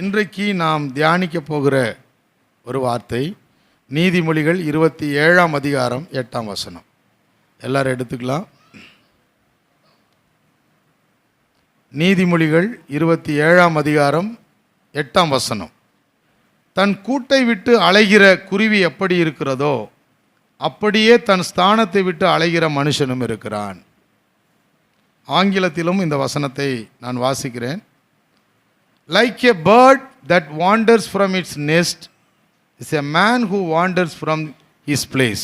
இன்றைக்கு நாம் தியானிக்க போகிற ஒரு வார்த்தை நீதிமொழிகள் 27ஆம் அதிகாரம் 8ஆம் வசனம். எல்லாரும் எடுத்துக்கலாம். நீதிமொழிகள் 27ஆம் அதிகாரம் 8ஆம் வசனம். தன் கூட்டை விட்டு அலைகிற குருவி எப்படி இருக்கிறதோ அப்படியே தன் ஸ்தானத்தை விட்டு அலைகிற மனுஷனும் இருக்கிறான். ஆங்கிலத்திலும் இந்த வசனத்தை நான் வாசிக்கிறேன். Like a bird that wanders from its nest is a man who wanders from his place.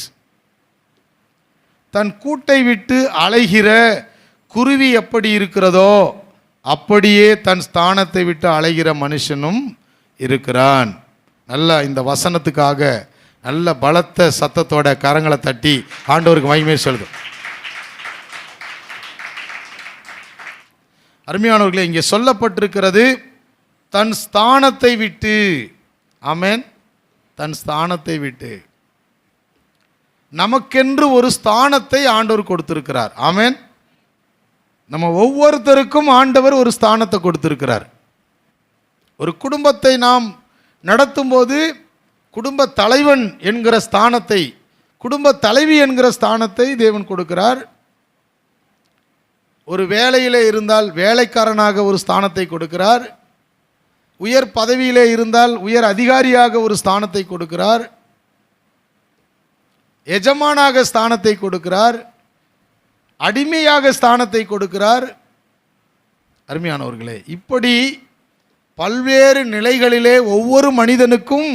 தன் கூட்டை விட்டு அலைகிற குருவி எப்படி இருக்கிறதோ அப்படியே தன் ஸ்தானத்தை விட்டு அலைகிற மனுஷனும் இருக்கிறான். நல்ல இந்த வசனத்துக்காக நல்ல பலத்த சத்தத்தோட கரங்களை தட்டி ஆண்டவருக்கு மகிமை சொல்லுது. அருமையானவர்களே, இங்கே சொல்லப்பட்டிருக்கிறது தன் ஸ்தானத்தை விட்டு. ஆமென். தன் ஸ்தானத்தை விட்டு. நமக்கென்று ஒரு ஸ்தானத்தை ஆண்டவர் கொடுத்திருக்கிறார். ஆமென். நம்ம ஒவ்வொருத்தருக்கும் ஆண்டவர் ஒரு ஸ்தானத்தை கொடுத்திருக்கிறார். ஒரு குடும்பத்தை நாம் நடத்தும் போது குடும்ப தலைவன் என்கிற ஸ்தானத்தை, குடும்ப தலைவி என்கிற ஸ்தானத்தை தேவன் கொடுக்கிறார். ஒரு வேலையிலே இருந்தால் வேலைக்காரனாக ஒரு ஸ்தானத்தை கொடுக்கிறார். உயர் பதவியிலே இருந்தால் உயர் அதிகாரியாக ஒரு ஸ்தானத்தை கொடுக்கிறார். எஜமானாக ஸ்தானத்தை கொடுக்கிறார். அடிமையாக ஸ்தானத்தை கொடுக்கிறார். அருமையானவர்களே, இப்படி பல்வேறு நிலைகளிலே ஒவ்வொரு மனிதனுக்கும்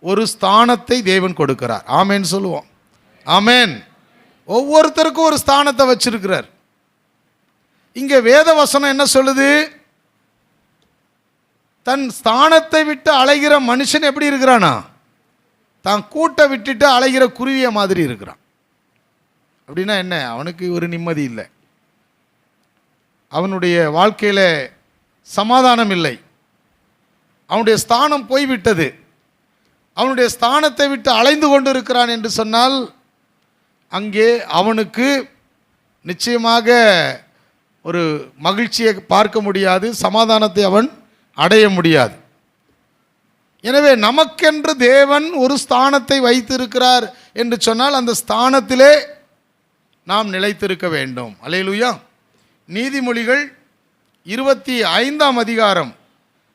ஒரு ஸ்தானத்தை தேவன் கொடுக்கிறார். ஆமேன் சொல்லுவோம். ஆமேன். ஒவ்வொருத்தருக்கும் ஒரு ஸ்தானத்தை வச்சிருக்கிறார். இங்கே வேத வசனம் என்ன சொல்லுது? தன் ஸ்தானத்தை விட்டு அலைகிற மனுஷன் எப்படி இருக்கிறானா? தான் கூட்டை விட்டுட்டு அலைகிற குருவிய மாதிரி இருக்கிறான். அப்படின்னா என்ன? அவனுக்கு ஒரு நிம்மதி இல்லை, அவனுடைய வாழ்க்கையில் சமாதானம் இல்லை, அவனுடைய ஸ்தானம் போய்விட்டது. அவனுடைய ஸ்தானத்தை விட்டு அலைந்து கொண்டு இருக்கிறான் என்று சொன்னால் அங்கே அவனுக்கு நிச்சயமாக ஒரு மகிழ்ச்சியை பார்க்க முடியாது, சமாதானத்தை அவன் அடைய முடியாது. எனவே நமக்கென்று தேவன் ஒரு ஸ்தானத்தை வைத்திருக்கிறார் என்று சொன்னால் அந்த ஸ்தானத்திலே நாம் நிலைத்திருக்க வேண்டும். அல்லேலூயா. நீதிமொழிகள் 25ஆம் அதிகாரம்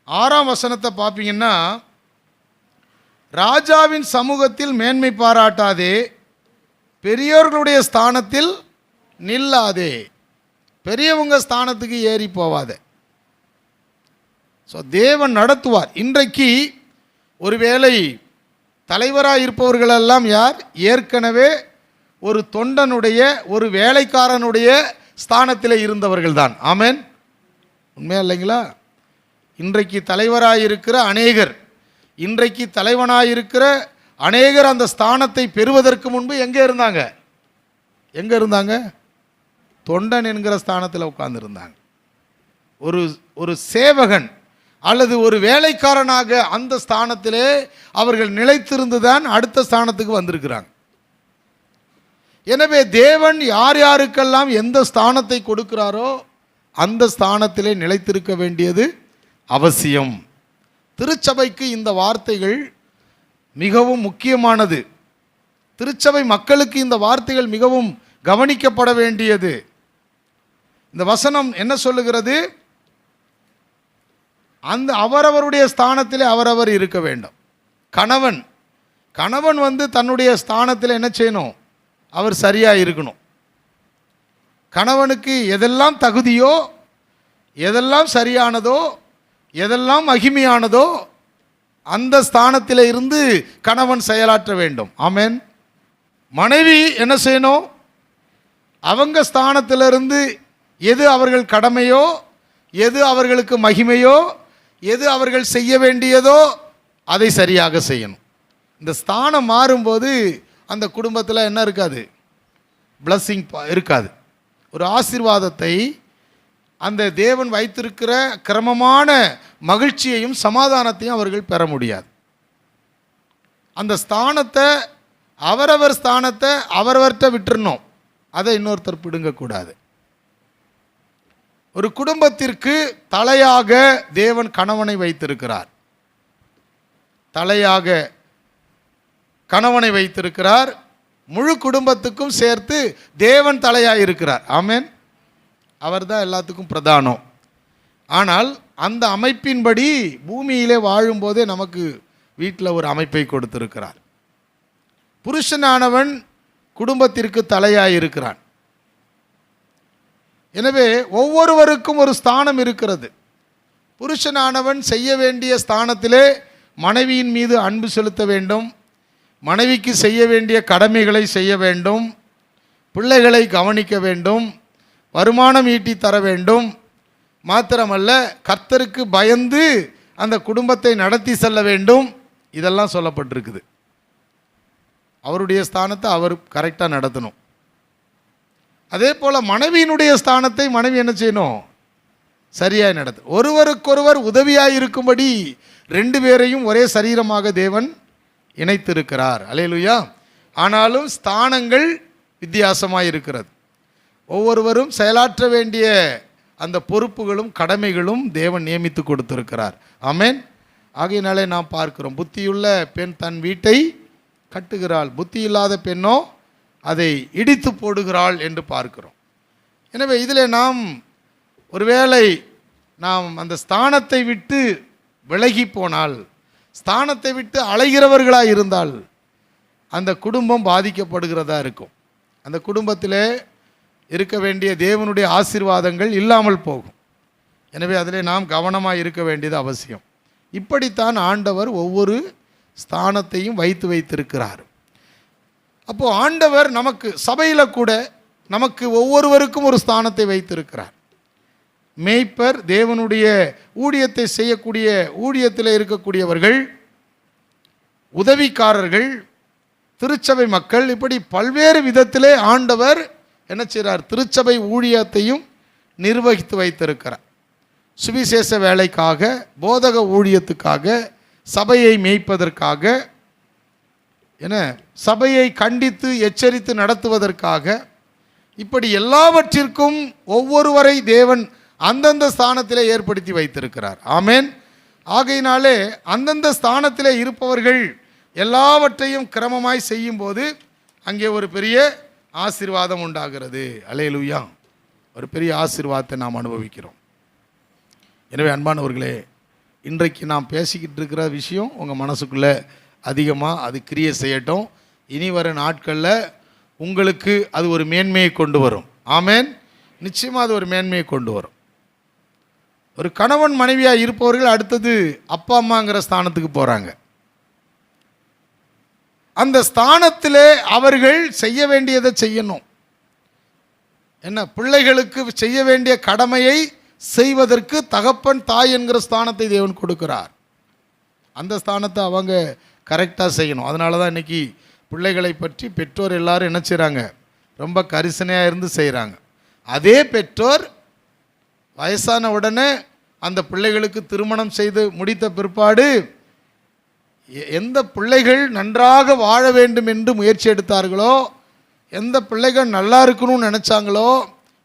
6ஆம் வசனத்தை பார்ப்பீங்கன்னா, ராஜாவின் சமூகத்தில் மேன்மை பாராட்டாதே, பெரியோர்களுடைய ஸ்தானத்தில் நில்லாதே. பெரியவங்க ஸ்தானத்துக்கு ஏறி போவாதே. ஸோ தேவன் நடத்துவார். இன்றைக்கு ஒருவேளை தலைவராக இருப்பவர்களெல்லாம் யார்? ஏற்கனவே ஒரு தொண்டனுடைய ஒரு வேலைக்காரனுடைய ஸ்தானத்தில் இருந்தவர்கள் தான். ஆமென். உண்மையா இல்லைங்களா? இன்றைக்கு தலைவராக இருக்கிற அநேகர், இன்றைக்கு தலைவனாக இருக்கிற அநேகர் அந்த ஸ்தானத்தை பெறுவதற்கு முன்பு எங்கே இருந்தாங்க? எங்கே இருந்தாங்க? தொண்டன் என்கிற ஸ்தானத்தில் உட்கார்ந்துருந்தாங்க. ஒரு சேவகன் அல்லது ஒரு வேலைக்காரனாக அந்த ஸ்தானத்திலே அவர்கள் நிலைத்திருந்து தான் அடுத்த ஸ்தானத்துக்கு வந்திருக்கிறாங்க. எனவே தேவன் யார் யாருக்கெல்லாம் எந்த ஸ்தானத்தை கொடுக்கிறாரோ அந்த ஸ்தானத்திலே நிலைத்திருக்க வேண்டியது அவசியம். திருச்சபைக்கு இந்த வார்த்தைகள் மிகவும் முக்கியமானது. திருச்சபை மக்களுக்கு இந்த வார்த்தைகள் மிகவும் கவனிக்கப்பட வேண்டியது. இந்த வசனம் என்ன சொல்லுகிறது? அந்த அவரவருடைய ஸ்தானத்திலே அவரவர் இருக்க வேண்டும். கணவன் தன்னுடைய ஸ்தானத்தில் என்ன செய்யணும்? அவர் சரியாக இருக்கணும். கணவனுக்கு எதெல்லாம் தகுதியோ, எதெல்லாம் சரியானதோ, எதெல்லாம் மகிமையானதோ அந்த ஸ்தானத்தில் இருந்து கணவன் செயலாற்ற வேண்டும். ஆமென். மனைவி என்ன செய்யணும்? அவங்க ஸ்தானத்திலிருந்து எது அவர்கள் கடமையோ, எது அவர்களுக்கு மகிமையோ, எது அவர்கள் செய்ய வேண்டியதோ அதை சரியாக செய்யணும். இந்த ஸ்தானம் மாறும்போது அந்த குடும்பத்தில் என்ன இருக்காது? பிளஸ்ஸிங் இருக்காது. ஒரு ஆசீர்வாதத்தை, அந்த தேவன் வைத்திருக்கிற கிரமமான மகிழ்ச்சியையும் சமாதானத்தையும் அவர்கள் பெற முடியாது. அந்த ஸ்தானத்தை, அவரவர் ஸ்தானத்தை அவரவர்கிட்ட விட்டுறணும். அதை இன்னொருத்தர் பிடுங்கக்கூடாது. ஒரு குடும்பத்திற்கு தலையாக தேவன் கணவனை வைத்திருக்கிறார். தலையாக கணவனை வைத்திருக்கிறார். முழு குடும்பத்துக்கும் சேர்த்து தேவன் தலையாக இருக்கிறார். ஆமென். அவர் தான் எல்லாத்துக்கும் பிரதானம். ஆனால் அந்த அமைப்பின்படி பூமியிலே வாழும்போதே நமக்கு வீட்டில் ஒரு அமைப்பை கொடுத்திருக்கிறார். புருஷனானவன் குடும்பத்திற்கு தலையாக இருக்கிறான். எனவே ஒவ்வொருவருக்கும் ஒரு ஸ்தானம் இருக்கிறது. புருஷனானவன் செய்ய வேண்டிய ஸ்தானத்திலே மனைவியின் மீது அன்பு செலுத்த வேண்டும், மனைவிக்கு செய்ய வேண்டிய கடமைகளை செய்ய வேண்டும், பிள்ளைகளை கவனிக்க வேண்டும், வருமானம் ஈட்டி தர வேண்டும். மாத்திரமல்ல, கர்த்தருக்கு பயந்து அந்த குடும்பத்தை நடத்தி செல்ல வேண்டும். இதெல்லாம் சொல்லப்பட்டிருக்குது. அவருடைய ஸ்தானத்தை அவர் கரெக்டாக நடத்தணும். அதே போல் மனைவியினுடைய ஸ்தானத்தை மனைவி என்ன செய்யணும்? சரியாக நடத்து. ஒருவருக்கொருவர் உதவியாக இருக்கும்படி ரெண்டு பேரையும் ஒரே சரீரமாக தேவன் இணைத்திருக்கிறார். அல்லேலூயா. ஆனாலும் ஸ்தானங்கள் வித்தியாசமாக இருக்கிறது. ஒவ்வொருவரும் செயலாற்ற வேண்டிய அந்த பொறுப்புகளும் கடமைகளும் தேவன் நியமித்து கொடுத்திருக்கிறார். ஆமென். ஆகையினாலே நாம் பார்க்கிறோம், புத்தியுள்ள பெண் தன் வீட்டை கட்டுகிறாள், புத்தி இல்லாத பெண்ணோ அதை இடித்து போடுகிறாள் என்று பார்க்கிறோம். எனவே இதில் நாம் ஒருவேளை நாம் அந்த ஸ்தானத்தை விட்டு விலகி போனால், ஸ்தானத்தை விட்டு அலைகிறவர்களாக இருந்தால் அந்த குடும்பம் பாதிக்கப்படுகிறதா இருக்கும். அந்த குடும்பத்திலே இருக்க வேண்டிய தேவனுடைய ஆசீர்வாதங்கள் இல்லாமல் போகும். எனவே அதிலே நாம் கவனமாக இருக்க வேண்டியது அவசியம். இப்படித்தான் ஆண்டவர் ஒவ்வொரு ஸ்தானத்தையும் வைத்திருக்கிறார். அப்போது ஆண்டவர் நமக்கு சபையில் கூட நமக்கு ஒவ்வொருவருக்கும் ஒரு ஸ்தானத்தை வைத்திருக்கிறார். மேய்ப்பர், தேவனுடைய ஊழியத்தை செய்யக்கூடிய ஊழியத்தில் இருக்கக்கூடியவர்கள், உதவிக்காரர்கள், திருச்சபை மக்கள், இப்படி பல்வேறு விதத்திலே ஆண்டவர் என்ன செய்கிறார்? திருச்சபை ஊழியத்தையும் நிர்வகித்து வைத்திருக்கிறார். சுவிசேஷ வேலைக்காக, போதக ஊழியத்துக்காக, சபையை மேய்ப்பதற்காக, என சபையை கண்டித்து எச்சரித்து நடத்துவதற்காக, இப்படி எல்லாவற்றிற்கும் ஒவ்வொருவரை தேவன் அந்தந்த ஸ்தானத்திலே ஏற்படுத்தி வைத்திருக்கிறார். ஆமென். ஆகையினாலே அந்தந்த ஸ்தானத்திலே இருப்பவர்கள் எல்லாவற்றையும் கிரமமாய் செய்யும்போது அங்கே ஒரு பெரிய ஆசீர்வாதம் உண்டாகிறது. அல்லேலூயா. ஒரு பெரிய ஆசீர்வாதத்தை நாம் அனுபவிக்கிறோம். எனவே அன்பானவர்களே, இன்றைக்கு நாம் பேசிக்கிட்டு இருக்கிற விஷயம் உங்கள் மனசுக்குள்ளே அதிகமாக அது கிரியை செய்யட்டும். இனி வர நாட்களில் உங்களுக்கு அது ஒரு மேன்மையை கொண்டு வரும். ஆமென். நிச்சயமாக அது ஒரு மேன்மையை கொண்டு வரும். ஒரு கணவன் மனைவியாக இருப்பவர்கள் அடுத்தது அப்பா அம்மாங்கிற ஸ்தானத்துக்கு போகிறாங்க. அந்த ஸ்தானத்திலே அவர்கள் செய்ய வேண்டியதை செய்யணும். என்ன, பிள்ளைகளுக்கு செய்ய வேண்டிய கடமையை செய்வதற்கு தகப்பன் தாய் என்கிற ஸ்தானத்தை தேவன் கொடுக்கிறார். அந்த ஸ்தானத்தை அவங்க கரெக்டாக செய்யணும். அதனால தான் இன்றைக்கி பிள்ளைகளை பற்றி பெற்றோர் எல்லாரும் என்ன செய்கிறாங்க? ரொம்ப கரிசனையாக இருந்து செய்கிறாங்க. அதே பெற்றோர் வயசான உடனே அந்த பிள்ளைகளுக்கு திருமணம் செய்து முடித்த பிற்பாடு எந்த பிள்ளைகள் நன்றாக வாழ வேண்டும் என்று முயற்சி எடுத்தார்களோ, எந்த பிள்ளைகள் நல்லா இருக்கணும்னு நினச்சாங்களோ,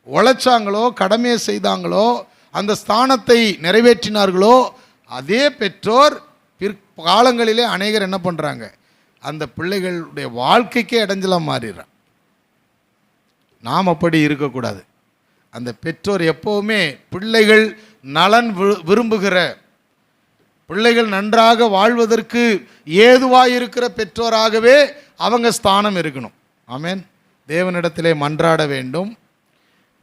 உழைச்சாங்களோ, கடமையை செய்தாங்களோ, அந்த ஸ்தானத்தை நிறைவேற்றினார்களோ, அதே பெற்றோர் பிற்காலங்களிலே அநேகர் என்ன பண்ணுறாங்க? அந்த பிள்ளைகளுடைய வாழ்க்கைக்கே இடைஞ்சலாக மாறிடுறான். நாம் அப்படி இருக்கக்கூடாது. அந்த பெற்றோர் எப்போவுமே பிள்ளைகள் நலன் விரும்புகிற, பிள்ளைகள் நன்றாக வாழ்வதற்கு ஏதுவாக இருக்கிற பெற்றோராகவே அவங்க ஸ்தானம் இருக்கணும். ஆமென். தேவனிடத்திலே மன்றாட வேண்டும்,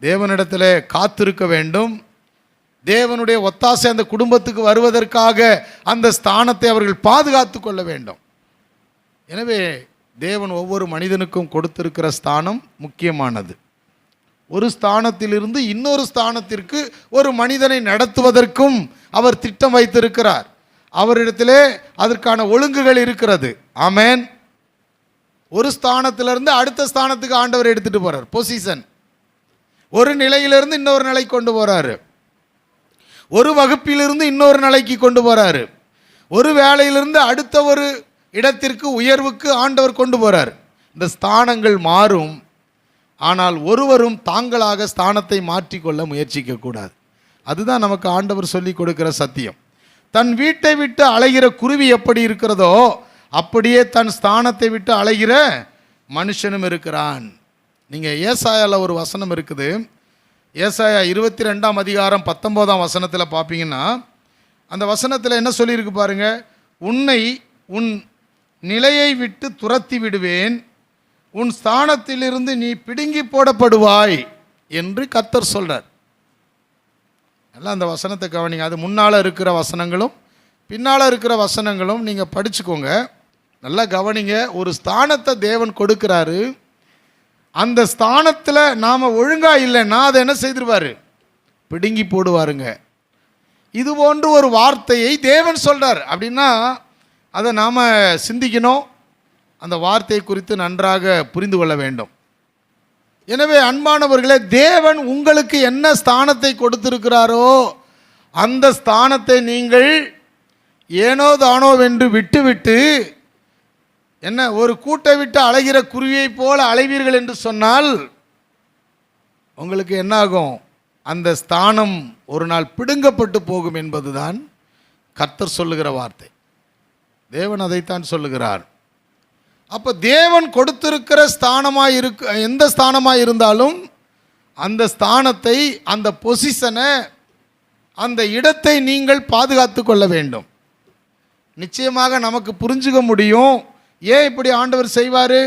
தேவனிடத்திலே காத்திருக்க வேண்டும், தேவனுடைய ஒத்தாசை அந்த குடும்பத்துக்கு வருவதற்காக அந்த ஸ்தானத்தை அவர்கள் பாதுகாத்து கொள்ள வேண்டும். எனவே தேவன் ஒவ்வொரு மனிதனுக்கும் கொடுத்திருக்கிற ஸ்தானம் முக்கியமானது. ஒரு ஸ்தானத்திலிருந்து இன்னொரு ஸ்தானத்திற்கு ஒரு மனிதனை நடத்துவதற்கும் அவர் திட்டம் வைத்திருக்கிறார். அவரிடத்திலே அதற்கான ஒழுங்குகள் இருக்கிறது. ஆமென். ஒரு ஸ்தானத்திலிருந்து அடுத்த ஸ்தானத்துக்கு ஆண்டவர் எடுத்துட்டு போறார். பொசிஷன், ஒரு நிலையிலிருந்து இன்னொரு நிலை கொண்டு போறாரு. ஒரு வகுப்பிலிருந்து இன்னொரு நிலைக்கு கொண்டு போறாரு. ஒரு வேலையிலிருந்து அடுத்த ஒரு இடத்திற்கு, உயர்வுக்கு ஆண்டவர் கொண்டு போறார். இந்த ஸ்தானங்கள் மாறும். ஆனால் ஒருவரும் தாங்களாக ஸ்தானத்தை மாற்றிக்கொள்ள முயற்சிக்க கூடாது. அதுதான் நமக்கு ஆண்டவர் சொல்லி கொடுக்கிற சத்தியம். தன் வீட்டை விட்டு அலைகிற குருவி எப்படி இருக்கிறதோ அப்படியே தன் ஸ்தானத்தை விட்டு அலைகிற மனுஷனும் இருக்கிறான். நீங்கள் ஏசாயாவில் ஒரு வசனம் இருக்குது. ஏசாயா 22ஆம் அதிகாரம் 19ஆம் வசனத்தில் பார்ப்பீங்கன்னா அந்த வசனத்தில் என்ன சொல்லியிருக்கு பாருங்க. உன்னை உன் நிலையை விட்டு துரத்தி விடுவேன், உன் ஸ்தானத்திலிருந்து நீ பிடுங்கி போடப்படுவாய் என்று கர்த்தர் சொல்றார். எல்லாம் அந்த வசனத்தை கவனிங்க. அது முன்னால் இருக்கிற வசனங்களும் பின்னால் இருக்கிற வசனங்களும் நீங்கள் படிச்சுக்கோங்க, நல்லா கவனிங்க. ஒரு ஸ்தானத்தை தேவன் கொடுக்கிறாரு. அந்த ஸ்தானத்தில் நாம் ஒழுங்காக இல்லைன்னா அதை என்ன செய்திருவார்? பிடுங்கி போடுவாருங்க. இது போன்று ஒரு வார்த்தையை தேவன் சொல்கிறார் அப்படின்னா அதை நாம் சிந்திக்கணும். அந்த வார்த்தையை குறித்து நன்றாக புரிந்து கொள்ள வேண்டும். எனவே அன்பானவர்களே, தேவன் உங்களுக்கு என்ன ஸ்தானத்தை கொடுத்திருக்கிறாரோ அந்த ஸ்தானத்தை நீங்கள் ஏனோ தானோவென்று விட்டுவிட்டு என்ன ஒரு கூட்டை விட்டு அலைகிற குருவியை போல அலைவீர்கள் என்று சொன்னால் உங்களுக்கு என்னாகும்? அந்த ஸ்தானம் ஒரு நாள் பிடுங்கப்பட்டு போகும் என்பதுதான் கர்த்தர் சொல்லுகிற வார்த்தை. தேவன் அதைத்தான் சொல்லுகிறார். அப்போ தேவன் கொடுத்திருக்கிற ஸ்தானமாக எந்த ஸ்தானமாக இருந்தாலும் அந்த ஸ்தானத்தை, அந்த பொசிஷனை, அந்த இடத்தை நீங்கள் பாதுகாத்து கொள்ள வேண்டும். நிச்சயமாக நமக்கு புரிஞ்சுக்க முடியும். ஏன் இப்படி ஆண்டவர் செய்வார்?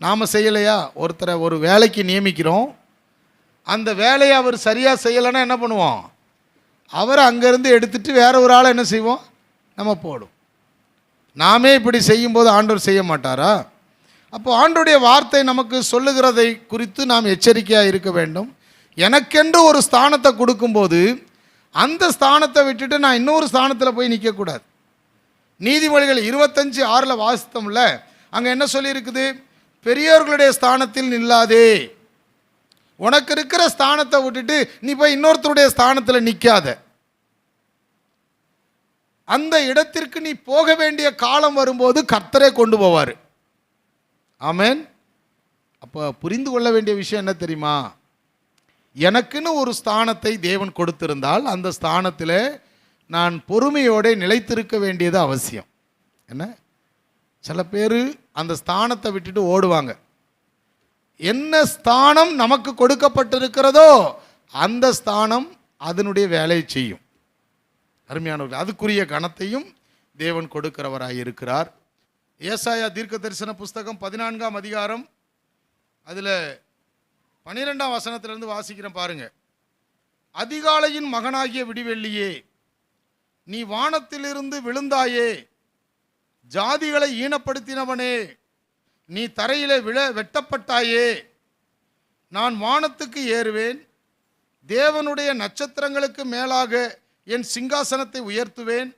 நாம் செய்யலையா? ஒருத்தரை ஒரு வேலைக்கு நியமிக்கிறோம், அந்த வேலையை அவர் சரியாக செய்யலைன்னா என்ன பண்ணுவோம்? அவரை அங்கேருந்து எடுத்துகிட்டு வேற ஒரு ஆளை என்ன செய்வோம்? நம்ம போடும். நாமே இப்படி செய்யும்போது ஆண்டவர் செய்ய மாட்டாரா? அப்போ ஆண்டவருடைய வார்த்தை நமக்கு சொல்லுகிறதை குறித்து நாம் எச்சரிக்கையாக இருக்க வேண்டும். எனக்கென்று ஒரு ஸ்தானத்தை கொடுக்கும்போது அந்த ஸ்தானத்தை விட்டுட்டு நான் இன்னொரு ஸ்தானத்தில் போய் நிற்கக்கூடாது. நீதிமொழிகள் 25:6 வாசித்தோம்ல, அங்கே என்ன சொல்லியிருக்குது? பெரியோர்களுடைய ஸ்தானத்தில் நில்லாதே. உனக்கு இருக்கிற ஸ்தானத்தை விட்டுட்டு நீ போய் இன்னொருத்தருடைய ஸ்தானத்தில் நிற்காத. அந்த இடத்திற்கு நீ போக வேண்டிய காலம் வரும்போது கர்த்தரே கொண்டு போவார். ஆமென். அப்போ புரிந்து கொள்ள வேண்டிய விஷயம் என்ன தெரியுமா? எனக்குன்னு ஒரு ஸ்தானத்தை தேவன் கொடுத்திருந்தால் அந்த ஸ்தானத்தில் நான் பொறுமையோடு நிலைத்திருக்க வேண்டியது அவசியம். என்ன, சில பேர் அந்த ஸ்தானத்தை விட்டுட்டு ஓடுவாங்க. என்ன ஸ்தானம் நமக்கு கொடுக்கப்பட்டிருக்கிறதோ அந்த ஸ்தானம் அதனுடைய வேலையை செய்யும். அருமையானவர்கள், அதுக்குரிய கணத்தையும் தேவன் கொடுக்கிறவராய் இருக்கிறார். ஏசாயா தீர்க்க தரிசன புஸ்தகம் 14ஆம் அதிகாரம் அதில் 12ஆம் வசனத்திலிருந்து வாசிக்கிறேன் பாருங்க. அதிகாலையின் மகனாகிய விடிவெள்ளியே, நீ வானத்திலிருந்து விழுந்தாயே, ஜாதிகளை ஈனப்படுத்தினவனே, நீ தரையிலே வெட்டப்பட்டாயே. நான் வானத்துக்கு ஏறுவேன், தேவனுடைய நட்சத்திரங்களுக்கு மேலாக என் சிங்காசனத்தை உயர்த்துவேன்.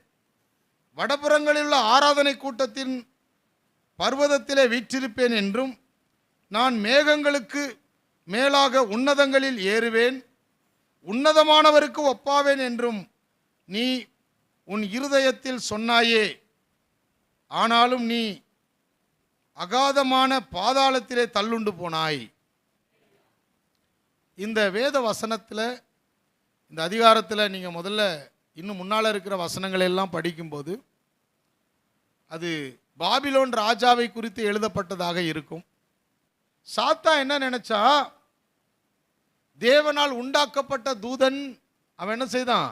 வடபுறங்களில் உள்ள ஆராதனை கூட்டத்தின் பர்வதத்திலே வீற்றிருப்பேன் என்றும், நான் மேகங்களுக்கு மேலாக உன்னதங்களில் ஏறுவேன், உன்னதமானவருக்கு ஒப்பாவேன் என்றும் நீ உன் இருதயத்தில் சொன்னாயே. ஆனாலும் நீ அகாதமான பாதாளத்திலே தள்ளுண்டு போனாய். இந்த வேத வசனத்தில், இந்த அதிகாரத்தில் நீங்கள் முதல்ல இன்னும் முன்னால் இருக்கிற வசனங்கள் எல்லாம் படிக்கும்போது அது பாபிலோன் ராஜாவை குறித்து எழுதப்பட்டதாக இருக்கும். சாத்தான் என்ன நினைச்சா, தேவனால் உண்டாக்கப்பட்ட தூதன் அவன் என்ன செய்தான்?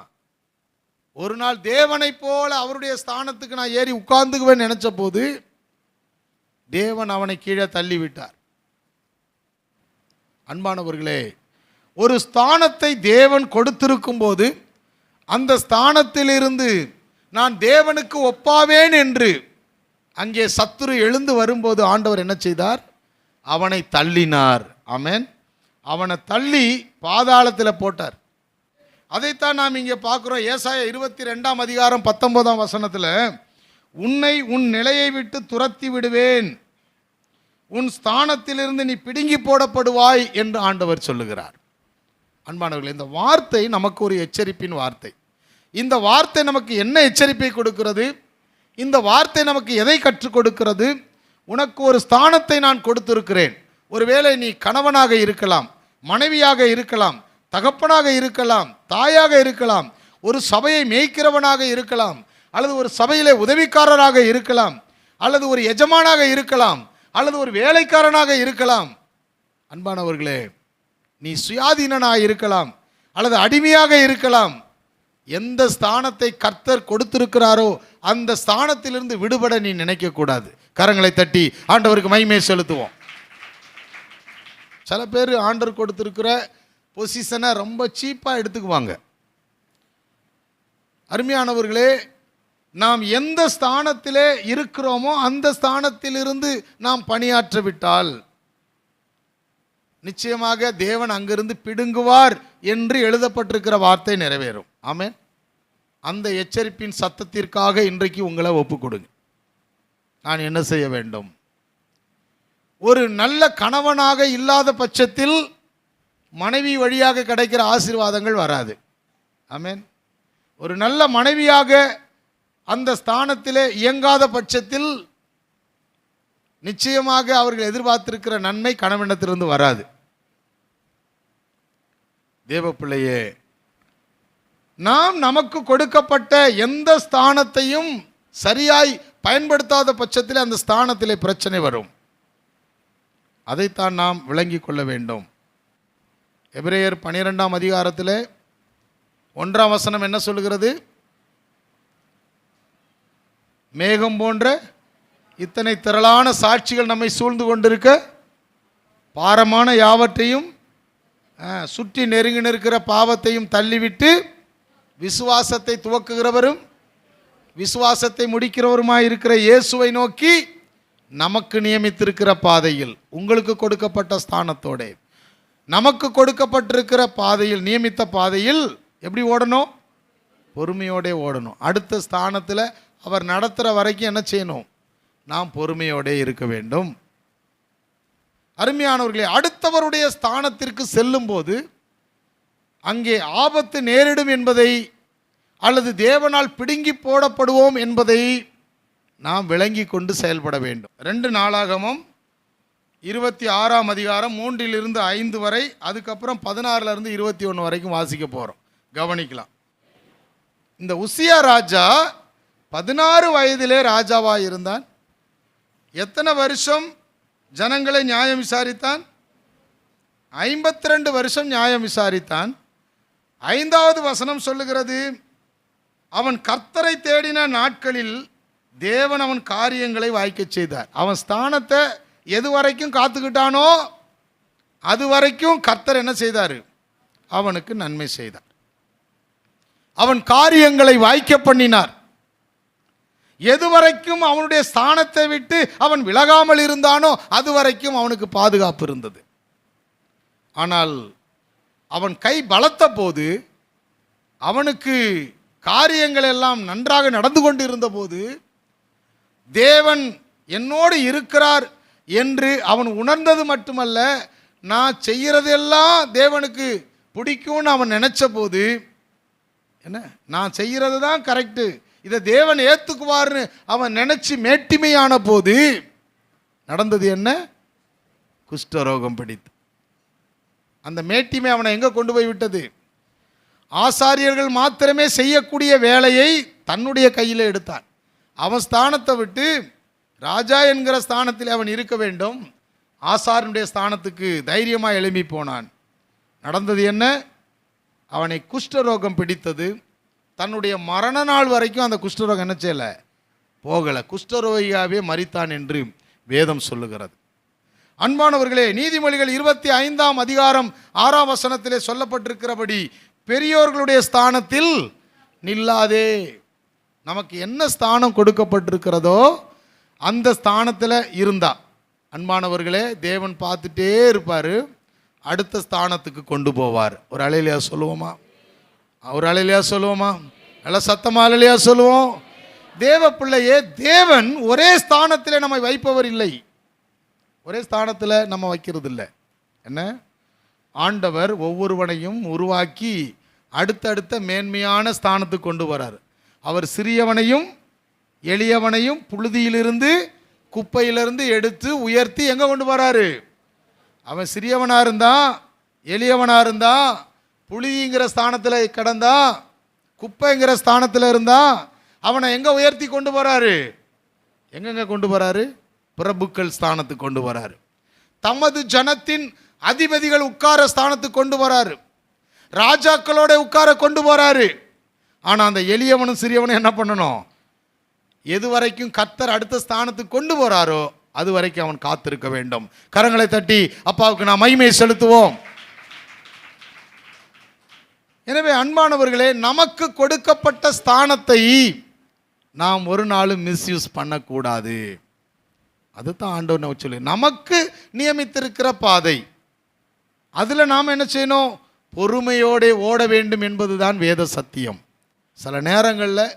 ஒரு நாள் தேவனை போல அவருடைய ஸ்தானத்துக்கு நான் ஏறி உட்கார்ந்துக்குவேன் நினைச்ச போது தேவன் அவனை கீழே தள்ளிவிட்டார். அன்பானவர்களே, ஒரு ஸ்தானத்தை தேவன் கொடுத்திருக்கும் போது அந்த ஸ்தானத்திலிருந்து நான் தேவனுக்கு ஒப்பாவேன் என்று அங்கே சத்துரு எழுந்து வரும்போது ஆண்டவர் என்ன செய்தார்? அவனை தள்ளினார். ஆமென். அவனை தள்ளி பாதாளத்தில் போட்டார். அதைத்தான் நாம் இங்கே பார்க்குறோம். ஏசாயா 22ஆம் அதிகாரம் 19ஆம் வசனத்தில், உன்னை உன் நிலையை விட்டு துரத்தி விடுவேன், உன் ஸ்தானத்திலிருந்து நீ பிடுங்கி போடப்படுவாய் என்று ஆண்டவர் சொல்லுகிறார். அன்பானவர்களே, இந்த வார்த்தை நமக்கு ஒரு எச்சரிப்பின் வார்த்தை. இந்த வார்த்தை நமக்கு என்ன எச்சரிப்பை கொடுக்கிறது? இந்த வார்த்தை நமக்கு எதை கற்றுக் கொடுக்கிறது? உனக்கு ஒரு ஸ்தானத்தை நான் கொடுத்திருக்கிறேன், ஒருவேளை நீ கணவனாக இருக்கலாம், மனைவியாக இருக்கலாம், தகப்பனாக இருக்கலாம், தாயாக இருக்கலாம், ஒரு சபையை மேய்க்கிறவனாக இருக்கலாம், அல்லது ஒரு சபையிலே உதவிக்காரராக இருக்கலாம், அல்லது ஒரு எஜமானாக இருக்கலாம், அல்லது ஒரு வேலைக்காரனாக இருக்கலாம். அன்பானவர்களே, நீ சுயாதீனனாக இருக்கலாம் அல்லது அடிமையாக இருக்கலாம். எந்த ஸ்தானத்தை கர்த்தர் கொடுத்திருக்கிறாரோ அந்த ஸ்தானத்திலிருந்து விடுபட நீ நினைக்க கூடாது. கரங்களை தட்டி ஆண்டவருக்கு மகிமை செலுத்துவோம். சில பேர் ஆண்டவர் கொடுத்திருக்கிற பொசிஷனை ரொம்ப சீப்பாக எடுத்துக்குவாங்க. அருமையானவர்களே, நாம் எந்த ஸ்தானத்திலே இருக்கிறோமோ அந்த ஸ்தானத்திலிருந்து நாம் பணியாற்ற விட்டால் நிச்சயமாக தேவன் அங்கிருந்து பிடுங்குவார் என்று எழுதப்பட்டிருக்கிற வார்த்தை நிறைவேறும். ஆமென். அந்த எச்சரிப்பின் சத்தத்திற்காக இன்றைக்கு உங்களை ஒப்பு கொடுங்க. நான் என்ன செய்ய வேண்டும்? ஒரு நல்ல கணவனாக இல்லாத பட்சத்தில் மனைவி வழியாக கிடைக்கிற ஆசீர்வாதங்கள் வராது. ஆமென். ஒரு நல்ல மனைவியாக அந்த ஸ்தானத்திலே இயங்காத பட்சத்தில் நிச்சயமாக அவர்கள் எதிர்பார்த்திருக்கிற நன்மை கணவனிடத்திலிருந்து வராது. தேவ பிள்ளையே, நாம் நமக்கு கொடுக்கப்பட்ட எந்த ஸ்தானத்தையும் சரியாய் பயன்படுத்தாத பட்சத்தில் அந்த ஸ்தானத்திலே பிரச்சனை வரும். அதைத்தான் நாம் விளங்கிக் கொள்ள வேண்டும். எபிரேயர் 12ஆம் அதிகாரத்தில் 1ஆம் வசனம் என்ன சொல்லுகிறது? மேகம் போன்ற இத்தனை திரளான சாட்சிகள் நம்மை சூழ்ந்து கொண்டிருக்க பாரமான யாவற்றையும் சுற்றி நெருங்கி நிற்கிற பாவத்தையும் தள்ளிவிட்டு விசுவாசத்தை துவக்குகிறவரும் விசுவாசத்தை முடிக்கிறவருமாய் இருக்கிற இயேசுவை நோக்கி நமக்கு நியமித்திருக்கிற பாதையில், உங்களுக்கு கொடுக்கப்பட்ட ஸ்தானத்தோட நமக்கு கொடுக்கப்பட்டிருக்கிற பாதையில், நியமித்த பாதையில் எப்படி ஓடணும்? பொறுமையோடே ஓடணும். அடுத்த ஸ்தானத்தில் அவர் நடத்துகிற வரைக்கும் என்ன செய்யணும்? நாம் பொறுமையோடே இருக்க வேண்டும். அருமையானவர்களே, அடுத்தவருடைய ஸ்தானத்திற்கு செல்லும் போது அங்கே ஆபத்து நேரிடும் என்பதை அல்லது தேவனால் பிடுங்கி போடப்படுவோம் என்பதை நாம் விளங்கி கொண்டு செயல்பட வேண்டும். 2 நாளாகமம் 26ஆம் அதிகாரம் 3-5 வரை, அதுக்கப்புறம் 16 21 வரைக்கும் வாசிக்க போகிறோம். கவனிக்கலாம். இந்த உசியா ராஜா 16 வயதிலே ராஜாவாக இருந்தான். எத்தனை வருஷம் ஜனங்களை நியாயம் விசாரித்தான்? 52 வருஷம் நியாயம் விசாரித்தான். 5வது வசனம் சொல்லுகிறது, அவன் கர்த்தரை தேடின நாட்களில் தேவன் அவன் காரியங்களை வாய்க்கச் செய்தார். அவன் ஸ்தானத்தை எது வரைக்கும் காத்துக்கிட்டானோ அது வரைக்கும் கர்த்தர் என்ன செய்தார்? அவனுக்கு நன்மை செய்தார். அவன் காரியங்களை வாய்க்க பண்ணினார். எதுவரைக்கும் அவனுடைய ஸ்தானத்தை விட்டு அவன் விலகாமல் இருந்தானோ அது வரைக்கும் அவனுக்கு பாதுகாப்பு இருந்தது. ஆனால் அவன் கை பலத்த போது, அவனுக்கு காரியங்கள் எல்லாம் நன்றாக நடந்து கொண்டிருந்த போது, தேவன் என்னோடு இருக்கிறார் என்று அவன் உணர்ந்தது மட்டுமல்ல, நான் செய்கிறதெல்லாம் தேவனுக்கு பிடிக்கும்னு அவன் நினைச்ச போது, என்ன நான் செய்கிறது தான் கரெக்டு, இதை தேவன் ஏற்றுக்குவார்னு அவன் நினைச்சு மேட்டிமையான போது நடந்தது என்ன? குஷ்டரோகம் பிடித்து. அந்த மேட்டிமை அவனை எங்கே கொண்டு போய் விட்டது? ஆசாரியர்கள் மாத்திரமே செய்யக்கூடிய வேலையை தன்னுடைய கையில் எடுத்தான். அவன் ஸ்தானத்தை விட்டு ராஜா என்கிற ஸ்தானத்தில் அவன் இருக்க வேண்டும். ஆசாரியனுடைய ஸ்தானத்துக்கு தைரியமாக எழும்பி போனான். நடந்தது என்ன? அவனை குஷ்டரோகம் பிடித்தது. தன்னுடைய மரண நாள் வரைக்கும் அந்த குஷ்டரோகம் என்ன செய்யலை? போகலை. குஷ்டரோகியாகவே மரித்தான் என்று வேதம் சொல்லுகிறது. அன்பானவர்களே, நீதிமொழிகள் 25ஆம் அதிகாரம் 6ஆம் வசனத்திலே சொல்லப்பட்டிருக்கிறபடி பெரியோர்களுடைய ஸ்தானத்தில் நில்லாதே. நமக்கு என்ன ஸ்தானம் கொடுக்கப்பட்டிருக்கிறதோ அந்த ஸ்தானத்தில் இருந்தா, அன்பானவர்களே, தேவன் பார்த்துட்டே இருப்பார், அடுத்த ஸ்தானத்துக்கு கொண்டு போவார். ஒரு அலையிலையா சொல்லுவோமா? ஒரு அலையிலையா சொல்லுவோமா? நல்ல சத்தமா அலையிலையா சொல்லுவோம்? தேவ பிள்ளையே, தேவன் ஒரே ஸ்தானத்தில் நம்மை வைப்பவர் இல்லை. ஒரே ஸ்தானத்தில் நம்ம வைக்கிறது இல்லை. என்ன? ஆண்டவர் ஒவ்வொருவனையும் உருவாக்கி அடுத்தடுத்த மேன்மையான ஸ்தானத்துக்கு கொண்டு வரார். அவர் சிறியவனையும் எளியவனையும் புழுதியிலிருந்து குப்பையிலிருந்து எடுத்து உயர்த்தி எங்கே கொண்டு வராரு? அவன் சிறியவனாக இருந்தான், எளியவனாக இருந்தான், புலிங்கிற ஸ்தானத்தில் கிடந்தான், குப்பைங்கிற ஸ்தானத்தில் இருந்தான். அவனை எங்கே உயர்த்தி கொண்டு போகிறாரு? எங்கெங்க கொண்டு போகிறாரு? பிரபுக்கள் ஸ்தானத்துக்கு கொண்டு போகிறாரு. தமது ஜனத்தின் அதிபதிகள் உட்கார ஸ்தானத்துக்கு கொண்டு போகிறாரு. ராஜாக்களோட உட்கார கொண்டு போகிறாரு. ஆனால் அந்த எளியவனும் சிறியவனும் என்ன பண்ணணும்? எது வரைக்கும் கர்த்தர் அடுத்த ஸ்தானத்துக்கு கொண்டு போகிறாரோ அது வரைக்கும் அவன் காத்திருக்க வேண்டும். கரங்களை தட்டி அப்பாவுக்கு நாம் மகிமை செலுத்துவோம். எனவே அன்பானவர்களே, நமக்கு கொடுக்கப்பட்ட ஸ்தானத்தை நாம் ஒரு நாளும் மிஸ்யூஸ் பண்ணக்கூடாது. அதுதான் ஆண்டவர் நம்ம சொல்லி நமக்கு நியமித்திருக்கிற பாதை. அதில் நாம் என்ன செய்யணும்? பொறுமையோடு ஓட வேண்டும் என்பதுதான் வேத சத்தியம். சில நேரங்களில்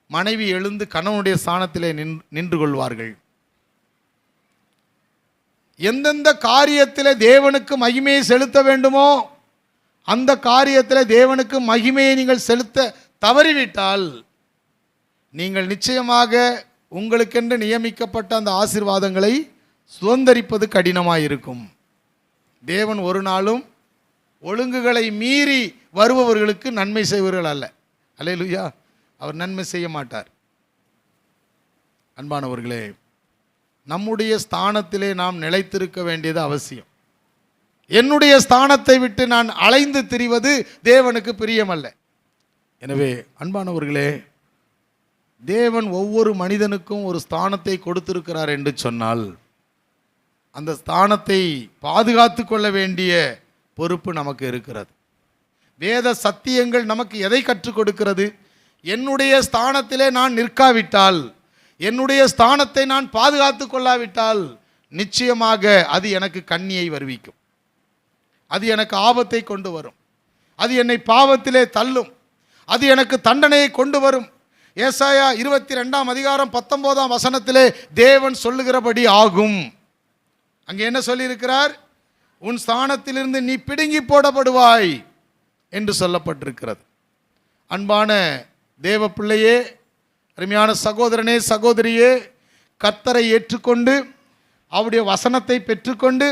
மனைவி எழுந்து கணவனுடைய ஸ்தானத்திலே நின்று கொள்வார்கள். எந்தெந்த காரியத்தில் தேவனுக்கு மகிமையை செலுத்த வேண்டுமோ அந்த காரியத்தில் தேவனுக்கு மகிமையை நீங்கள் செலுத்த தவறிவிட்டால் நீங்கள் நிச்சயமாக உங்களுக்கென்று நியமிக்கப்பட்ட அந்த ஆசீர்வாதங்களை சுதந்தரிப்பது கடினமாக இருக்கும். தேவன் ஒரு நாளும் ஒழுங்குகளை மீறி வருபவர்களுக்கு நன்மை செய்வர்கள் அல்ல. அல்லேலூயா. அவர் நன்மை செய்ய மாட்டார். அன்பானவர்களே, நம்முடைய ஸ்தானத்திலே நாம் நிலைத்திருக்க வேண்டியது அவசியம். என்னுடைய ஸ்தானத்தை விட்டு நான் அலைந்து திரிவது தேவனுக்கு பிரியமல்ல. எனவே அன்பானவர்களே, தேவன் ஒவ்வொரு மனிதனுக்கும் ஒரு ஸ்தானத்தை கொடுத்திருக்கிறார் என்று சொன்னால் அந்த ஸ்தானத்தை பாதுகாத்து கொள்ள வேண்டிய பொறுப்பு நமக்கு இருக்கிறது. வேத சத்தியங்கள் நமக்கு எதை கற்றுக் கொடுக்கிறது? என்னுடைய ஸ்தானத்திலே நான் நிற்காவிட்டால், என்னுடைய ஸ்தானத்தை நான் பாதுகாத்து கொள்ளாவிட்டால் நிச்சயமாக அது எனக்கு கண்ணியை வருவிக்கும். அது எனக்கு ஆபத்தை கொண்டு வரும். அது என்னை பாவத்திலே தள்ளும். அது எனக்கு தண்டனையை கொண்டு வரும். ஏசாயா 22:19 தேவன் சொல்லுகிறபடி ஆகும். அங்கே என்ன சொல்லியிருக்கிறார்? உன் ஸ்தானத்திலிருந்து நீ பிடுங்கி போடப்படுவாய் என்று சொல்லப்பட்டிருக்கிறது. அன்பான தேவ பிள்ளையே, அருமையான சகோதரனே, சகோதரியே, கர்த்தரை ஏற்றுக்கொண்டு அவருடைய வசனத்தை பெற்றுக்கொண்டு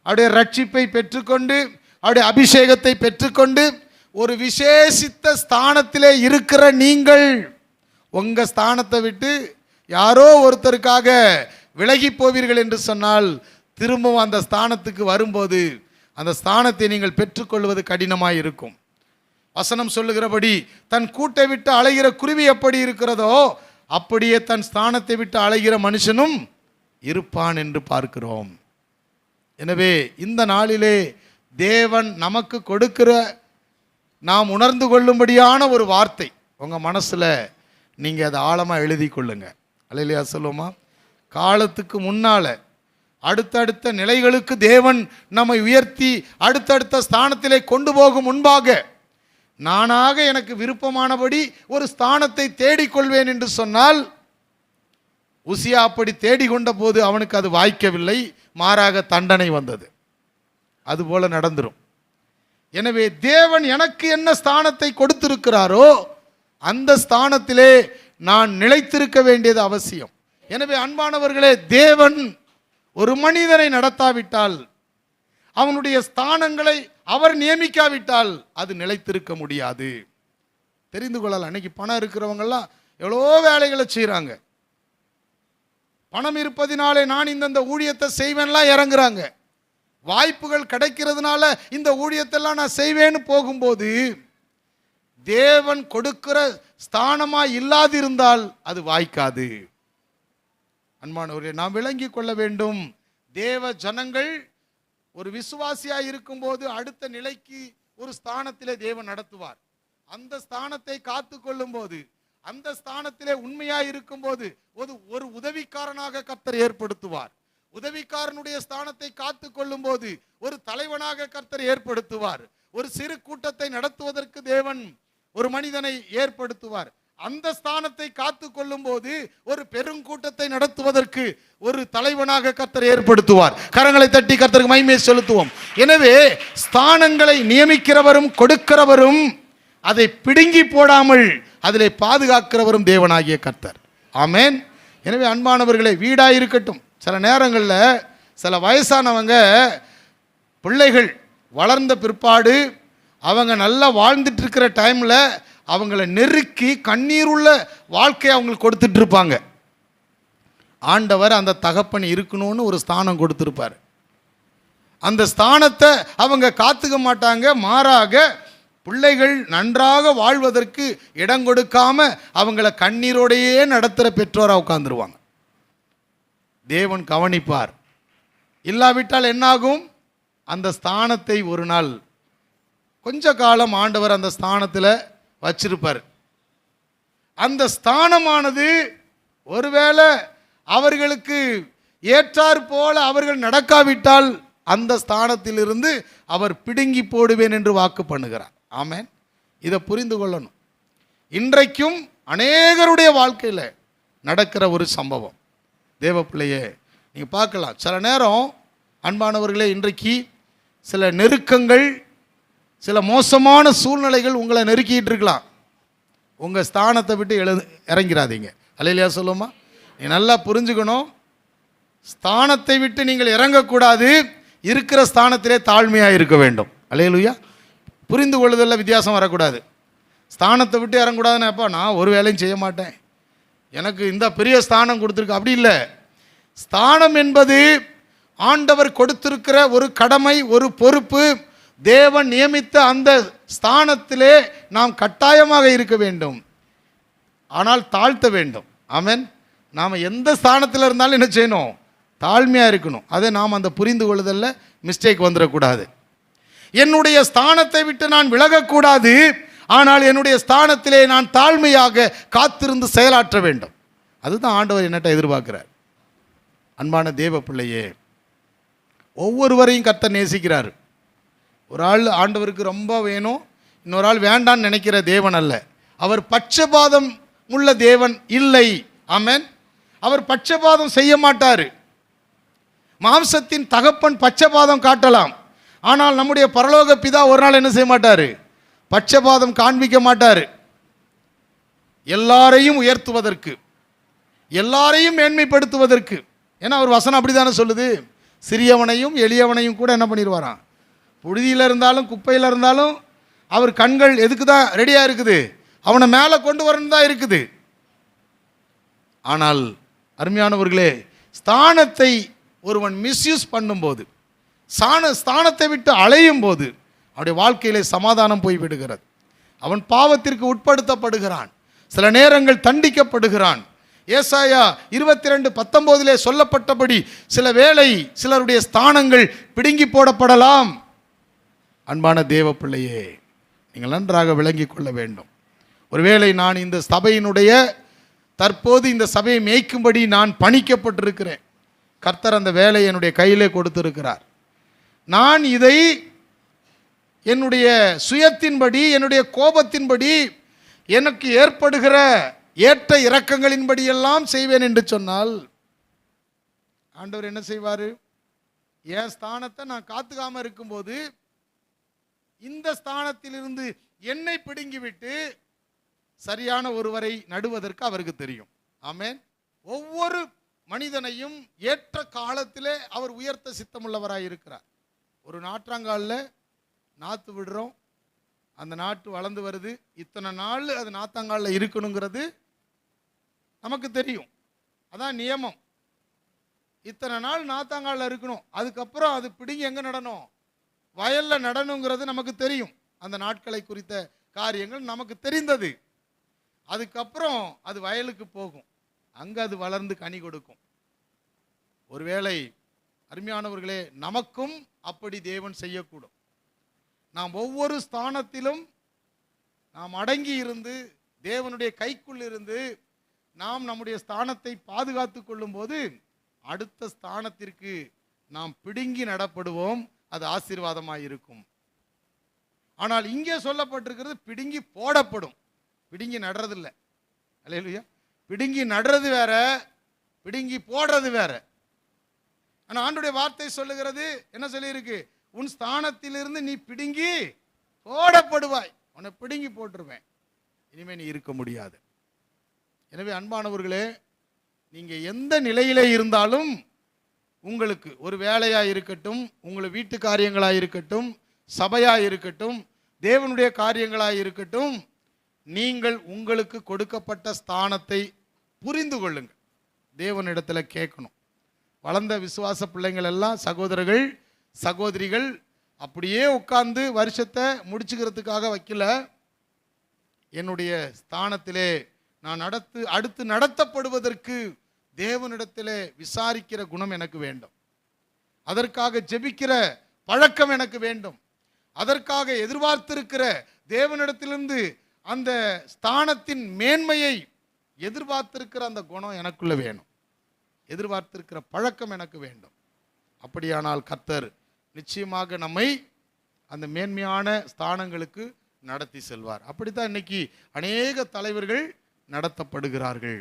அவருடைய ரட்சிப்பை பெற்றுக்கொண்டு அவருடைய அபிஷேகத்தை பெற்றுக்கொண்டு ஒரு விசேஷித்த ஸ்தானத்திலே இருக்கிற நீங்கள் உங்கள் ஸ்தானத்தை விட்டு யாரோ ஒருத்தருக்காக விலகி போவீர்கள் என்று சொன்னால் திரும்பவும் அந்த ஸ்தானத்துக்கு வரும்போது அந்த ஸ்தானத்தை நீங்கள் பெற்றுக்கொள்வது கடினமாக இருக்கும். வசனம் சொல்லுகிறபடி தன் கூட்டை விட்டு அலைகிற குருவி எப்படி இருக்கிறதோ அப்படியே தன் ஸ்தானத்தை விட்டு அலைகிற மனுஷனும் இருப்பான் என்று பார்க்கிறோம். எனவே இந்த நாளிலே தேவன் நமக்கு கொடுக்கிற நாம் உணர்ந்து கொள்ளும்படியான ஒரு வார்த்தை உங்கள் மனசில் நீங்கள் அதை ஆழமாக எழுதி கொள்ளுங்க. அல்லேலூயா சொல்லுவோமா? காலத்துக்கு முன்னால் அடுத்தடுத்த நிலைகளுக்கு தேவன் நம்மை உயர்த்தி அடுத்தடுத்த ஸ்தானத்திலே கொண்டு போகும் முன்பாக நானாக எனக்கு விருப்பமானபடி ஒரு ஸ்தானத்தை தேடிக்கொள்வேன் என்று சொன்னால் உசியா அப்படி தேடிக்கொண்ட போது அவனுக்கு அது வாய்க்கவில்லை, மாறாக தண்டனை வந்தது. அதுபோல நடந்துரும். எனவே தேவன் எனக்கு என்ன ஸ்தானத்தை கொடுத்திருக்கிறாரோ அந்த ஸ்தானத்திலே நான் நிலைத்திருக்க வேண்டியது அவசியம். எனவே அன்பானவர்களே, தேவன் ஒரு மனிதனை நடத்தாவிட்டால், அவனுடைய ஸ்தானங்களை அவர் நியமிக்காவிட்டால் அது நிலைத்திருக்க முடியாது. தெரிந்து கொள்ளலாம். அன்னைக்கு பணம் இருக்கிறவங்கெல்லாம் எவ்வளோ வேலைகளை செய்கிறாங்க. பணம் இருப்பதினாலே நான் இந்த ஊழியத்தை செய்வேன்லாம் இறங்குறாங்க. வாய்ப்புகள் கிடைக்கிறதுனால இந்த ஊழியத்தெல்லாம் நான் செய்வேன்னு போகும்போது தேவன் கொடுக்கிற ஸ்தானமாக இல்லாதிருந்தால் அது வாய்க்காது. அன்பானவர்களே, நாம் விளங்கி கொள்ள வேண்டும். தேவ ஜனங்கள் ஒரு விசுவாசியாக இருக்கும்போது அடுத்த நிலைக்கு ஒரு ஸ்தானத்திலே தேவன் நடத்துவார். அந்த ஸ்தானத்தை காத்து கொள்ளும் போது, அந்த ஸ்தானத்திலே உண்மையாக இருக்கும்போது ஒரு உதவிக்காரனாக கர்த்தர் ஏற்படுத்துவார். உதவிக்காரனுடைய ஸ்தானத்தை காத்து கொள்ளும் போது ஒரு தலைவனாக கர்த்தர் ஏற்படுத்துவார். ஒரு சிறு கூட்டத்தை நடத்துவதற்கு தேவன் ஒரு மனிதனை ஏற்படுத்துவார். அந்த ஸ்தானத்தை காத்து கொள்ளும் போது ஒரு பெருங்கூட்டத்தை நடத்துவதற்கு ஒரு தலைவனாக கர்த்தர் ஏற்படுத்துவார். கரங்களை தட்டி கர்த்தருக்கு மகிமையை செலுத்துவோம். எனவே ஸ்தானங்களை நியமிக்கிறவரும் கொடுக்கிறவரும் அதை பிடுங்கி போடாமல் அதிலே பாதுகாக்கிறவரும் தேவனாகிய கர்த்தர். ஆமென். எனவே அன்பானவர்களே, வீடாக இருக்கட்டும், சில நேரங்களில் சில வயசானவங்க பிள்ளைகள் வளர்ந்த பிற்பாடு அவங்க நல்லா வாழ்ந்துட்டு இருக்கிற டைமில் அவங்கள நெருக்கி கண்ணீருள்ள வாழ்க்கையை அவங்களுக்கு கொடுத்துட்டு இருப்பாங்க. ஆண்டவர் அந்த தகப்பன் இருக்கணும்னு ஒரு ஸ்தானம் கொடுத்துருப்பார். அந்த ஸ்தானத்தை அவங்க காத்துக்க மாட்டாங்க. மாறாக பிள்ளைகள் நன்றாக வாழ்வதற்கு இடம் கொடுக்காம அவங்கள கண்ணீரோடையே நடத்துகிற பெற்றோராக உட்காந்துருவாங்க. தேவன் கவனிப்பார். இல்லாவிட்டால் என்னாகும்? அந்த ஸ்தானத்தை ஒரு நாள் கொஞ்ச காலம் ஆண்டவர் அந்த ஸ்தானத்தில் வச்சிருப்பார். அந்த ஸ்தானமானது ஒருவேளை அவர்களுக்கு ஏற்றார் போல அவர்கள் நடக்காவிட்டால் அந்த ஸ்தானத்திலிருந்து அவர் பிடுங்கி போடுவேன் என்று வாக்கு பண்ணுகிறார். ஆமென். இதை புரிந்து கொள்ளணும். இன்றைக்கும் அநேகருடைய வாழ்க்கையில் நடக்கிற ஒரு சம்பவம். தேவ பிள்ளையே, நீங்கள் பார்க்கலாம். சில நேரம் அன்பானவர்களே, இன்றைக்கு சில நெருக்கங்கள், சில மோசமான சூழ்நிலைகள் உங்களை நெருக்கிட்டு இருக்கலாம். உங்கள் ஸ்தானத்தை விட்டு இறங்கிறாதீங்க. அல்லேலூயா சொல்லுமா? நீ நல்லா புரிஞ்சுக்கணும். ஸ்தானத்தை விட்டு நீங்கள் இறங்கக்கூடாது. இருக்கிற ஸ்தானத்திலே தாழ்மையாக இருக்க வேண்டும். அல்லேலூயா. புரிந்து கொள்ளுதல்ல வித்தியாசம் வரக்கூடாது. ஸ்தானத்தை விட்டு இறங்கக்கூடாதுன்னு, அப்போ நான் ஒரு வேலையும் செய்ய மாட்டேன், எனக்கு இந்த பெரிய ஸ்தானம் கொடுத்துருக்கு, அப்படி இல்லை. ஸ்தானம் என்பது ஆண்டவர் கொடுத்திருக்கிற ஒரு கடமை, ஒரு பொறுப்பு. தேவன் நியமித்த அந்த ஸ்தானத்திலே நாம் கட்டாயமாக இருக்க வேண்டும். ஆனால் தாழ்த்த வேண்டும். ஆமென். நாம் எந்த ஸ்தானத்தில் இருந்தாலும் என்ன செய்யணும்? தாழ்மையாக இருக்கணும். அதை நாம் அந்த புரிந்து கொள்ளுதல்ல மிஸ்டேக் வந்துடக்கூடாது. என்னுடைய ஸ்தானத்தை விட்டு நான் விலகக்கூடாது. ஆனால் என்னுடைய ஸ்தானத்திலே நான் தாழ்மையாக காத்திருந்து செயலாற்ற வேண்டும். அதுதான் ஆண்டவர் என்னட்ட எதிர்பார்க்கிறார். அன்பான தேவ பிள்ளையே, ஒவ்வொருவரையும் கர்த்தர் நேசிக்கிறார். ஒரு ஆள் ஆண்டவருக்கு ரொம்ப வேணும், இன்னொரு ஆள் வேண்டான்னு நினைக்கிற தேவன் அல்ல. அவர் பட்சபாதம் உள்ள தேவன் இல்லை. ஆமென். அவர் பட்சபாதம் செய்ய மாட்டார். மாம்சத்தின் தகப்பன் பட்சபாதம் காட்டலாம். ஆனால் நம்முடைய பரலோக பிதா ஒரு நாள் என்ன செய்ய மாட்டார்? பட்சபாதம் காண்பிக்க மாட்டார். எல்லாரையும் உயர்த்துவதற்கு, எல்லாரையும் மேன்மைப்படுத்துவதற்கு. ஏன்னா அவர் வசனம் அப்படி தானே சொல்லுது. சிறியவனையும் எளியவனையும் கூட என்ன பண்ணிடுவாராம்? புழுதியில் இருந்தாலும் குப்பையில் இருந்தாலும் அவர் கண்கள் எதுக்கு தான் ரெடியாக இருக்குது? அவனை மேலே கொண்டு வரணும் தான் இருக்குது. ஆனால் அருமையானவர்களே, ஸ்தானத்தை ஒருவன் மிஸ்யூஸ் பண்ணும்போது, ஸ்தானத்தை விட்டு அலையும் போது அவனுடைய வாழ்க்கையிலே சமாதானம் போய்விடுகிறது. அவன் பாவத்திற்கு உட்படுத்தப்படுகிறான். சில நேரங்கள் தண்டிக்கப்படுகிறான். ஏசாயா 22:19 சொல்லப்பட்டபடி சில வேளை சிலருடைய ஸ்தானங்கள் பிடுங்கி போடப்படலாம். அன்பான தேவ பிள்ளையே, நீங்கள் நன்றாக விளங்கிக் கொள்ள வேண்டும். ஒருவேளை நான் இந்த சபையினுடைய தற்போது இந்த சபையை மேய்க்கும்படி நான் பணிக்கப்பட்டிருக்கிறேன். கர்த்தர் அந்த வேலையை என்னுடைய கையிலே கொடுத்திருக்கிறார். நான் இதை என்னுடைய சுயத்தின்படி, என்னுடைய கோபத்தின்படி, எனக்கு ஏற்படுகிற ஏற்ற இறக்கங்களின்படி எல்லாம் செய்வேன் என்று சொன்னால் ஆண்டவர் என்ன செய்வார்? என் ஸ்தானத்தை நான் காத்துக்காம இருக்கும்போது இந்த ஸ்தானத்திலிருந்து என்னை பிடுங்கிவிட்டு சரியான ஒருவரை நடுவதற்கு அவருக்கு தெரியும். ஆமென். ஒவ்வொரு மனிதனையும் ஏற்ற காலத்திலே அவர் உயர்த்த சித்தமுள்ளவராக இருக்கிறார். ஒரு நாற்றாங்காலில் நாற்று விடுறோம், அந்த நாட்டு வளர்ந்து வருது, இத்தனை நாள் அது நாத்தாங்காலில் இருக்கணுங்கிறது நமக்கு தெரியும். அதான் நியமம். இத்தனை நாள் நாத்தாங்காலில் இருக்கணும், அதுக்கப்புறம் அது பிடிங்கி எங்கே நடணும்? வயலில் நடணுங்கிறது நமக்கு தெரியும். அந்த நாட்களை குறித்த காரியங்கள் நமக்கு தெரிந்தது. அதுக்கப்புறம் அது வயலுக்கு போகும், அங்கே அது வளர்ந்து கனி கொடுக்கும். ஒருவேளை அருமையானவர்களே, நமக்கும் அப்படி தேவன் செய்யக்கூடும். நாம் ஒவ்வொரு ஸ்தானத்திலும் நாம் அடங்கி இருந்து தேவனுடைய கைக்குள் இருந்து நாம் நம்முடைய ஸ்தானத்தை பாதுகாத்து கொள்ளும் போது அடுத்த ஸ்தானத்திற்கு நாம் பிடுங்கி நடப்படுவோம். அது ஆசீர்வாதமாக இருக்கும். ஆனால் இங்கே சொல்லப்பட்டிருக்கிறது பிடுங்கி போடப்படும், பிடுங்கி நடுறதில்லை. அல்லேலூயா. பிடுங்கி நடுறது வேற, பிடுங்கி போடுறது வேற. ஆனால் ஆண்டவருடைய வார்த்தை சொல்லுகிறது, என்ன சொல்லியிருக்கு? உன் ஸ்தானத்திலிருந்து நீ பிடுங்கி போடப்படுவாய். உன்னை பிடுங்கி போட்டுருவேன், இனிமேல் நீ இருக்க முடியாது. எனவே அன்பானவர்களே, நீங்கள் எந்த நிலையிலே இருந்தாலும் உங்களுக்கு ஒரு வேலையாக இருக்கட்டும், உங்கள் வீட்டு காரியங்களாக இருக்கட்டும், சபையாக இருக்கட்டும், தேவனுடைய காரியங்களாக இருக்கட்டும், நீங்கள் உங்களுக்கு கொடுக்கப்பட்ட ஸ்தானத்தை புரிந்து கொள்ளுங்கள். தேவனிடத்தில் கேட்கணும். வளர்ந்த விசுவாச பிள்ளைங்கள் எல்லாம், சகோதரர்கள் சகோதரிகள் அப்படியே உட்கார்ந்து வருஷத்தை முடிச்சுக்கிறதுக்காக வைக்கல. என்னுடைய ஸ்தானத்திலே நான் அடுத்து நடத்தப்படுவதற்கு தேவனிடத்திலே விசாரிக்கிற குணம் எனக்கு வேண்டும். அதற்காக ஜெபிக்கிற பழக்கம் எனக்கு வேண்டும். அதற்காக எதிர்பார்த்திருக்கிற தேவனிடத்திலிருந்து அந்த ஸ்தானத்தின் மேன்மையை எதிர்பார்த்திருக்கிற அந்த குணம் எனக்குள்ள வேணும். எதிர்பார்த்திருக்கிற பழக்கம் எனக்கு வேண்டும். அப்படியானால் கர்த்தர் நிச்சயமாக நம்மை அந்த மேன்மையான ஸ்தானங்களுக்கு நடத்தி செல்வார். அப்படித்தான் இன்னைக்கு அநேக தலைவர்கள் நடத்தப்படுகிறார்கள்.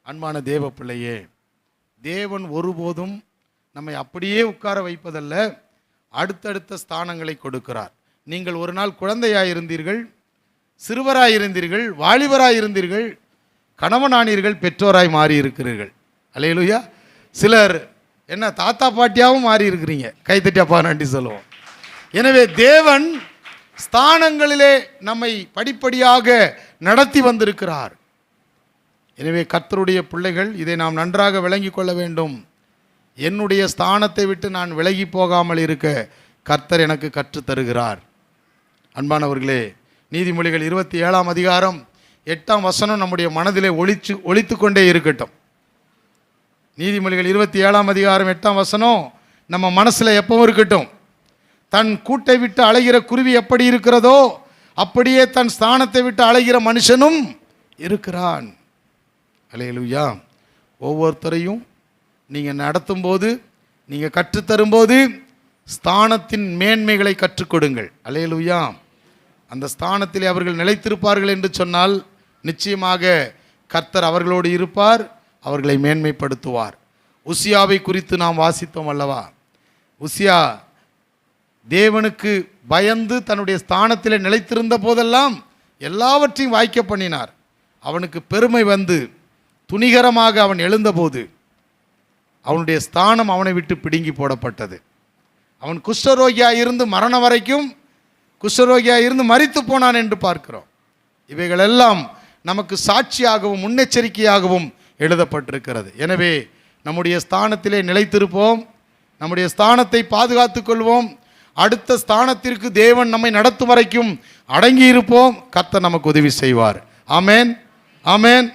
அன்பான தேவ பிள்ளையே, தேவன் ஒருபோதும் நம்மை அப்படியே உட்கார வைப்பதல்ல, அடுத்தடுத்த ஸ்தானங்களை கொடுக்கிறார். நீங்கள் ஒரு நாள் குழந்தையாயிருந்தீர்கள், சிறுவராயிருந்தீர்கள், வாலிபராயிருந்தீர்கள், கணவனானீர்கள், பெற்றோராய் மாறி இருக்கிறீர்கள். அல்லேலூயா. சிலர் என்ன தாத்தா பாட்டியாகவும் மாறி இருக்கிறீங்க. கைத்தட்டியாப்பா நன்றி சொல்லுவோம். எனவே தேவன் ஸ்தானங்களிலே நம்மை படிப்படியாக நடத்தி வந்திருக்கிறார். எனவே கர்த்தருடைய பிள்ளைகள், இதை நாம் நன்றாக விளங்கி கொள்ள வேண்டும். என்னுடைய ஸ்தானத்தை விட்டு நான் விலகி போகாமல் இருக்க கர்த்தர் எனக்கு கற்றுத்தருகிறார். அன்பானவர்களே, நீதிமொழிகள் 27ஆம் அதிகாரம் 8ஆம் வசனம் நம்முடைய மனதிலே ஒலித்து கொண்டே இருக்கட்டும். நீதிமொழிகள் 27ஆம் அதிகாரம் 8ஆம் வசனம் நம்ம மனசில் எப்பவும் இருக்கட்டும். தன் கூட்டை விட்டு அலைகிற குருவி எப்படி இருக்கிறதோ அப்படியே தன் ஸ்தானத்தை விட்டு அலைகிற மனுஷனும் இருக்கிறான். அல்லேலூயா. ஒவ்வொருத்தரையும் நீங்கள் நடத்தும்போது, நீங்கள் கற்றுத்தரும்போது ஸ்தானத்தின் மேன்மைகளை கற்றுக் கொடுங்கள். அல்லேலூயா. அந்த ஸ்தானத்திலே அவர்கள் நிலைத்திருப்பார்கள் என்று சொன்னால் நிச்சயமாக கர்த்தர் அவர்களோடு இருப்பார், அவர்களை மேன்மைப்படுத்துவார். உசியாவை குறித்து நாம் வாசித்தோம் அல்லவா? உசியா தேவனுக்கு பயந்து தன்னுடைய ஸ்தானத்திலே நிலைத்திருந்த போதெல்லாம் எல்லாவற்றையும் வாய்க்க பண்ணினார். அவனுக்கு பெருமை வந்து துணிகரமாக அவன் எழுந்தபோது அவனுடைய ஸ்தானம் அவனை விட்டு பிடுங்கி போடப்பட்டது. அவன் குஷ்டரோகியாக இருந்து மரணம் வரைக்கும் குஷ்டரோகியாக இருந்து மரித்து போனான் என்று பார்க்கிறோம். இவைகளெல்லாம் நமக்கு சாட்சியாகவும் முன்னெச்சரிக்கையாகவும் எழுதப்பட்டிருக்கிறது. எனவே நம்முடைய ஸ்தானத்திலே நிலைத்திருப்போம், நம்முடைய ஸ்தானத்தை பாதுகாத்துக் கொள்வோம். அடுத்த ஸ்தானத்திற்கு தேவன் நம்மை நடத்தும் வரைக்கும் அடங்கி இருப்போம். கர்த்தர் நமக்கு உதவி செய்வார். ஆமென், ஆமென்.